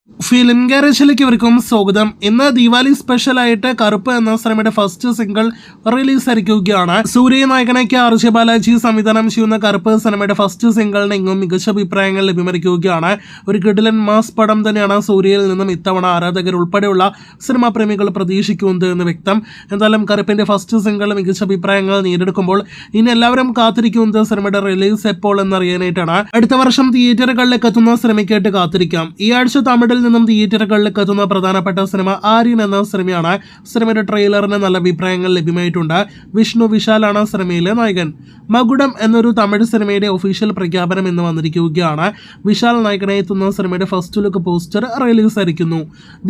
Film ഗാരേജിലേക്ക് ഇവർക്കും സ്വാഗതം. ഇന്ന് ദിവാലി സ്പെഷ്യൽ ആയിട്ട് കറുപ്പ് എന്ന സിനിമയുടെ ഫസ്റ്റ് സിംഗിൾ റിലീസ് ആയിരിക്കുകയാണ്. സൂര്യ നായകനയ്ക്ക് ആർജെ ബാലാജി സംവിധാനം ചെയ്യുന്ന കറുപ്പ് സിനിമയുടെ ഫസ്റ്റ് സിംഗിളിന് എങ്ങും മികച്ച അഭിപ്രായങ്ങൾ ലഭ്യമായിരിക്കുകയാണ്. ഒരു കിടിലൻ മാസ് പടം തന്നെയാണ് സൂര്യയിൽ നിന്നും ഇത്തവണ ആരാധകർ ഉൾപ്പെടെയുള്ള സിനിമാ പ്രേമികൾ പ്രതീക്ഷിക്കുന്നത് എന്ന് വ്യക്തം. എന്തായാലും കറുപ്പിന്റെ ഫസ്റ്റ് സിംഗിൾ മികച്ച അഭിപ്രായങ്ങൾ നേടിയെടുക്കുമ്പോൾ ഇനി എല്ലാവരും കാത്തിരിക്കുന്നത് സിനിമയുടെ റിലീസ് എപ്പോൾ എന്നറിയാനായിട്ടാണ്. അടുത്ത വർഷം തിയേറ്ററുകളിലേക്ക് എത്തുന്ന സിനിമയ്ക്കായിട്ട് കാത്തിരിക്കാം. ഈ ആഴ്ച തമിഴിൽ നിന്നും തിയേറ്ററുകളിലേക്ക് എത്തുന്ന പ്രധാനപ്പെട്ട സിനിമ ആര്യൻ എന്ന സിനിമയാണ്. സിനിമയുടെ ട്രെയിലറിന് നല്ല അഭിപ്രായങ്ങൾ ലഭ്യമായിട്ടുണ്ട്. വിഷ്ണു വിശാലാണ് സിനിമയിലെ നായകൻ. മകുടം എന്നൊരു തമിഴ് സിനിമയുടെ ഒഫീഷ്യൽ പ്രഖ്യാപനം ഇന്ന് വന്നിരിക്കുകയാണ്. വിശാൽ നായകനായി എത്തുന്ന സിനിമയുടെ ഫസ്റ്റ് ലുക്ക് പോസ്റ്റർ റിലീസ് ആയിരിക്കുന്നു.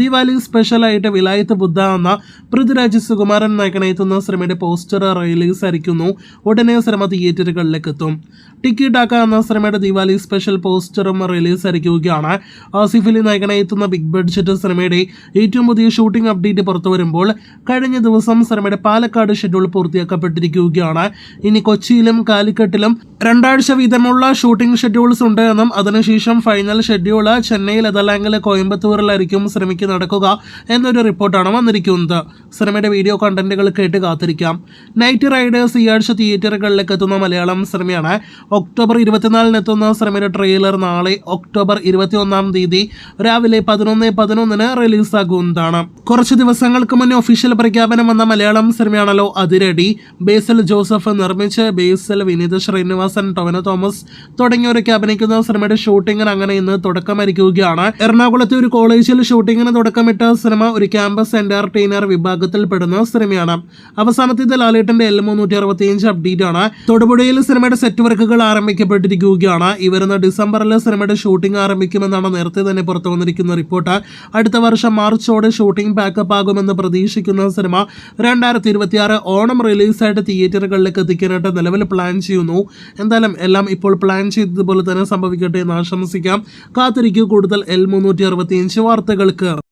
ദിവാലി സ്പെഷ്യൽ ആയിട്ട് വിലായത്ത് ബുദ്ധ എന്ന പൃഥ്വിരാജ് സുകുമാരൻ നായകനായി എത്തുന്ന സിനിമയുടെ പോസ്റ്റർ റിലീസ് ആയിരിക്കുന്നു. ഉടനെ സിനിമ തിയേറ്ററുകളിലേക്ക് എത്തും. ടിക്കി ടാക്ക എന്ന സിനിമയുടെ ദിവാലി സ്പെഷ്യൽ പോസ്റ്ററും റിലീസ് ആയിരിക്കുകയാണ്. ആസിഫ് അലി നായകനായി എത്തുന്ന ബിഗ് ബഡ്ജറ്റ് സിനിമയുടെ ഏറ്റവും പുതിയ ഷൂട്ടിംഗ് അപ്ഡേറ്റ് പുറത്തു വരുമ്പോൾ കഴിഞ്ഞ ദിവസം സിനിമയുടെ പാലക്കാട് ഷെഡ്യൂൾ പൂർത്തിയാക്കപ്പെട്ടിരിക്കുകയാണ്. ഇനി കൊച്ചിയിലും കാലിക്കട്ടിലും 2 ആഴ്ച വീതമുള്ള ഷൂട്ടിംഗ് ഷെഡ്യൂൾസ് ഉണ്ട് എന്നും അതിനുശേഷം ഫൈനൽ ഷെഡ്യൂൾ ചെന്നൈയിൽ അതല്ലെങ്കിൽ കോയമ്പത്തൂരിലായിരിക്കും സിനിമയ്ക്ക് നടക്കുക എന്നൊരു റിപ്പോർട്ടാണ് വന്നിരിക്കുന്നത്. സിനിമയുടെ വീഡിയോ കണ്ടന്റുകൾ കേട്ട് കാത്തിരിക്കാം. നൈറ്റ് റൈഡേഴ്സ് ഈ ആഴ്ച തിയേറ്ററുകളിലേക്ക് എത്തുന്ന മലയാളം സിനിമയാണ്. ഒക്ടോബർ 24 എത്തുന്ന സിനിമയുടെ ട്രെയിലർ നാളെ ഒക്ടോബർ 21 രാവിലെ 11:11 റിലീസാകുന്നതാണ്. കുറച്ച് ദിവസങ്ങൾക്ക് മുന്നേ ഒഫീഷ്യൽ പ്രഖ്യാപനം വന്ന മലയാളം സിനിമയാണല്ലോ അതിരടി. ബേസിൽ ജോസഫ് നിർമ്മിച്ച് ബേസിൽ, വിനീത് ശ്രീനിവാസൻ, ടൊവിനോ തോമസ് തുടങ്ങിയവരൊക്കെ അഭിനയിക്കുന്ന സിനിമയുടെ ഷൂട്ടിങ്ങിന് അങ്ങനെ ഇന്ന് തുടക്കമായിരിക്കുകയാണ്. എറണാകുളത്തെ ഒരു കോളേജിൽ ഷൂട്ടിങ്ങിന് തുടക്കമിട്ട സിനിമ ഒരു ക്യാമ്പസ് എന്റർടൈനർ വിഭാഗത്തിൽ പെടുന്ന സിനിമയാണ്. അവസാനത്തേത് ലാലേട്ടന്റെ L365 അപ്ഡേറ്റ് ആണ്. തൊടുപുഴയിൽ സിനിമയുടെ സെറ്റ് വർക്കുകൾ ആരംഭിക്കപ്പെട്ടിരിക്കുകയാണ്. ഈ വരുന്ന ഡിസംബറിൽ സിനിമയുടെ ഷൂട്ടിംഗ് ആരംഭിക്കുമെന്നാണ് നേരത്തെ തന്നെ പുറത്തു വന്നിരിക്കുന്ന റിപ്പോർട്ട്. അടുത്ത വർഷം മാർച്ചോടെ ഷൂട്ടിംഗ് പാക്കപ്പ് ആകുമെന്ന് പ്രതീക്ഷിക്കുന്ന സിനിമ 2026 ഓണം റിലീസായിട്ട് തിയേറ്ററുകളിലേക്ക് എത്തിക്കാനായിട്ട് നിലവിൽ പ്ലാൻ ചെയ്യുന്നു. എന്തായാലും എല്ലാം ഇപ്പോൾ പ്ലാൻ ചെയ്തതുപോലെ തന്നെ സംഭവിക്കട്ടെ എന്ന് ആശംസിക്കാം. കാത്തിരിക്കൂ കൂടുതൽ L365 വാർത്തകൾക്ക്.